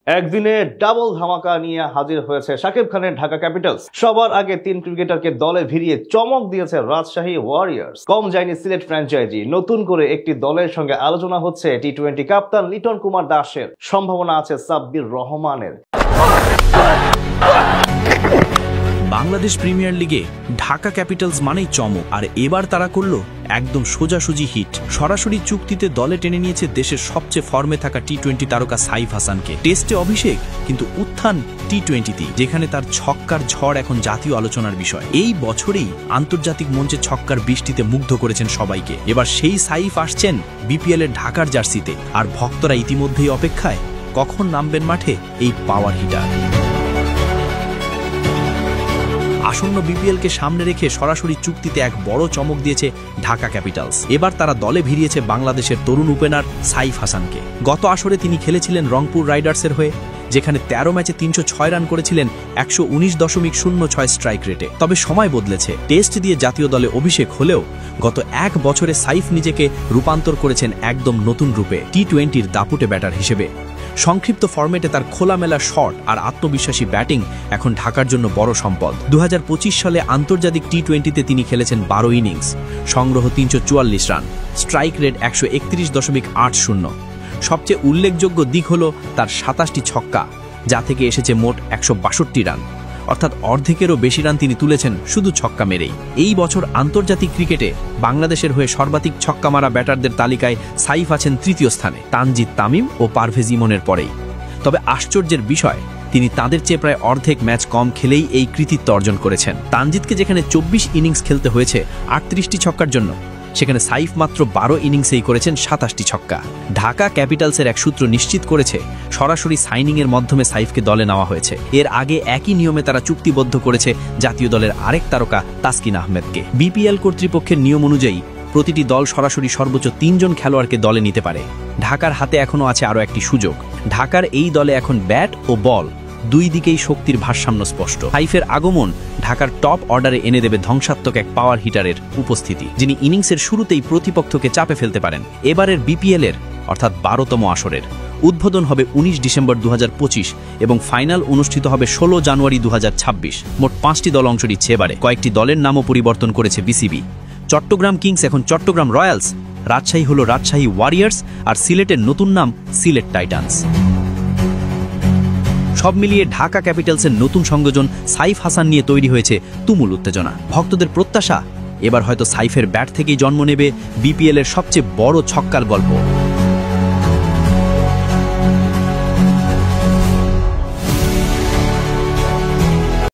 একদিনে ডাবল ধামাকা নিয়ে হাজির হয়েছে শাকিব খানের ঢাকা ক্যাপিটালস। সবার আগে 3 ক্রিকেটারকে দলে ভিড়িয়ে চমক দিয়েছে রাজশাহী ওয়ারিয়র্স। কম যায়নি সিলেট ফ্র্যাঞ্চাইজি, নতুন করে একটি দলের সঙ্গে আলোচনা হচ্ছে টি-20 কাপ্তান লিটন কুমার দাসের। সম্ভাবনা আছে সাব্বির রহমানের। বাংলাদেশ প্রিমিয়ার লিগে ঢাকা ক্যাপিটালস মানেই চমক, আর এবার তারা করল একদম সোজাসুজি হিট। সরাসরি চুক্তিতে দলে টেনে নিয়েছে দেশের সবচেয়ে ফর্মে থাকা টি-20 তারকা সাইফ হাসানকে। টেস্টে অভিষেক, কিন্তু উত্থান টি-20তে, যেখানে তার ছক্কার ঝড় এখন জাতীয় আলোচনার বিষয়। এই বছরেই আন্তর্জাতিক মঞ্চে ছক্কার বৃষ্টিতে মুগ্ধ করেছেন সবাইকে। এবার সেই সাইফ আসছেন বিপিএল এর ঢাকার জার্সিতে, আর ভক্তরা ইতিমধ্যেই অপেক্ষায় কখন নামবেন মাঠে এই পাওয়ার হিটার। আসন্ন বিপিএলকে সামনে রেখে সরাসরি চুক্তিতে এক বড় চমক দিয়েছে ঢাকা ক্যাপিটালস। এবার তারা দলে ভিড়িয়েছে বাংলাদেশের তরুণ ওপেনার সাইফ হাসানকে। গত আসরে তিনি খেলেছিলেন রংপুর রাইডার্সের হয়ে, যেখানে 13 ম্যাচে 306 রান করেছিলেন 119.06 স্ট্রাইক রেটে। তবে সময় বদলেছে। টেস্ট দিয়ে জাতীয় দলে অভিষেক হলেও গত এক বছরে সাইফ নিজেকে রূপান্তর করেছেন একদম নতুন রূপে, টি-20র দাপুটে ব্যাটার হিসেবে। সংক্ষিপ্ত ফরম্যাটে তার খোলামেলা শট আর আত্মবিশ্বাসী ব্যাটিং এখন ঢাকার জন্য বড় সম্পদ। 2025 সালে আন্তর্জাতিক টি-20তে তিনি খেলেছেন 12 ইনিংস, সংগ্রহ 344 রান, স্ট্রাইক রেট 131.80। সবচেয়ে উল্লেখযোগ্য দিক হল তার 27টি ছক্কা, যা থেকে এসেছে মোট 162 রান, অর্থাৎ অর্ধেকেরও বেশি রান তিনি তুলেছেন শুধু ছক্কা মেরেই। এই বছর আন্তর্জাতিক ক্রিকেটে বাংলাদেশের হয়ে সর্বাধিক ছক্কা মারা ব্যাটারদের তালিকায় সাইফ আছেন তৃতীয় স্থানে, তানজিদ তামিম ও পারভেজ ইমনের পরেই। তবে আশ্চর্যের বিষয়, তিনি তাদের চেয়ে প্রায় অর্ধেক ম্যাচ কম খেলেই এই কৃতিত্ব অর্জন করেছেন। তানজিদকে যেখানে 24 ইনিংস খেলতে হয়েছে 38টি ছক্কার জন্য, সেখানে সাইফ মাত্র 12 ইনিংসেই করেছেন 27টি ছক্কা। ঢাকা ক্যাপিটালসের এক সূত্র নিশ্চিত করেছে সরাসরি সাইনিংয়ের মাধ্যমে সাইফকে দলে নেওয়া হয়েছে। এর আগে একই নিয়মে তারা চুক্তিবদ্ধ করেছে জাতীয় দলের আরেক তারকা তাসকিন আহমেদকে। বিপিএল কর্তৃপক্ষের নিয়ম অনুযায়ী প্রতিটি দল সরাসরি সর্বোচ্চ 3 জন খেলোয়াড়কে দলে নিতে পারে। ঢাকার হাতে এখনও আছে আরও একটি সুযোগ। ঢাকার এই দলে এখন ব্যাট ও বল দুই দিকেই শক্তির ভারসাম্য স্পষ্ট। সাইফের আগমন ঢাকার টপ অর্ডারে এনে দেবে ধ্বংসাত্মক এক পাওয়ার হিটারের উপস্থিতি, যিনি ইনিংসের শুরুতেই প্রতিপক্ষকে চাপে ফেলতে পারেন। এবারের বিপিএল এর অর্থাৎ 12তম আসরের উদ্বোধন হবে 19 ডিসেম্বর 2025 এবং ফাইনাল অনুষ্ঠিত হবে 16 জানুয়ারি 2026। মোট 5টি দল অংশ নিচ্ছে এবারে। কয়েকটি দলের নামও পরিবর্তন করেছে বিসিবি। চট্টগ্রাম কিংস এখন চট্টগ্রাম রয়্যালস, রাজশাহী হল রাজশাহী ওয়ারিয়র্স, আর সিলেটের নতুন নাম সিলেট টাইটান্স। সব মিলিয়ে ঢাকা ক্যাপিটালসের নতুন সংযোজন সাইফ হাসান নিয়ে তৈরি হয়েছে তুমুল উত্তেজনা। ভক্তদের প্রত্যাশা, এবার হয়তো সাইফের ব্যাট থেকেই জন্ম নেবে বিপিএল এর সবচেয়ে বড় ছক্কার গল্প।